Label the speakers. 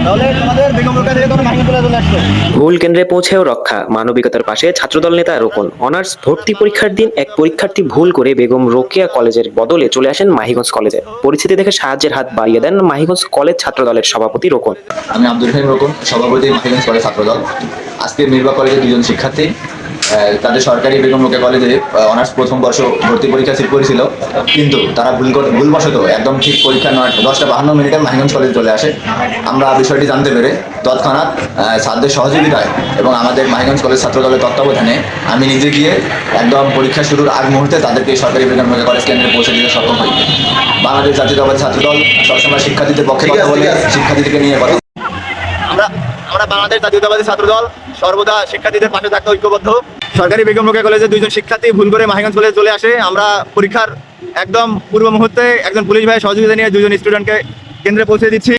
Speaker 1: তাহলে তোমাদের বেগম রোকেয়া থেকে তোমরা মাহিগঞ্জ চলে আসছো।
Speaker 2: ভুল কেন্দ্রে পৌঁছেও রক্ষা, মানবিকতার পাশে ছাত্রদল নেতা রোকন। অনার্স ভর্তি পরীক্ষার দিন এক পরীক্ষার্থী ভুল করে বেগম রোকেয়া কলেজের বদলে চলে আসেন মাহিগঞ্জ কলেজে। পরিস্থিতি দেখে সাহায্যের হাত বাড়িয়ে দেন মাহিগঞ্জ কলেজ ছাত্রদলের সভাপতি রোকন।
Speaker 3: আমি আব্দুল রহিম রোকন, সভাপতি মাহিগঞ্জ কলেজ ছাত্রদল। আজকে মিরবা কলেজের দুজন শিক্ষার্থী তাদের সরকারি বেগম রোকেয়া কলেজে অনার্স প্রথম বর্ষ ভর্তি পরীক্ষা সিট করেছিল, কিন্তু তারা ভুলবশত একদম ঠিক পরীক্ষা 10:52 মাহিগঞ্জ কলেজে চলে আসে। আমরা বিষয়টি জানতে পেরে তৎক্ষণাৎ স্যারদের সহযোগিতায় এবং আমাদের মাহিগঞ্জ কলেজ ছাত্রদলের তত্ত্বাবধানে আমি নিজে গিয়ে একদম পরীক্ষা শুরুর আগ মুহূর্তে তাদেরকে সরকারি বেগম রোকেয়া কলেজ কেন্দ্রে পৌঁছে দিতে সক্ষম হই। বাংলাদেশ জাতীয়তাবাদী ছাত্রদল সবসময় শিক্ষার্থীদের পক্ষে কথা বলে, শিক্ষার্থীদেরকে নিয়ে কথা।
Speaker 1: আমরা বাংলাদেশ জাতীয়তাবাদী ছাত্রদল সর্বদা শিক্ষার্থীদের পাশে থাকতে ঐক্যবদ্ধ। সরকারি বেগম রোকেয়া কলেজের দুইজন শিক্ষার্থী ভুল করে মাহিগঞ্জ কলেজে চলে আসে। আমরা পরীক্ষার একদম পূর্ব মুহূর্তে একজন পুলিশ ভাইয়ের সহযোগিতা নিয়ে দুজন স্টুডেন্টকে কেন্দ্রে পৌঁছে দিচ্ছি।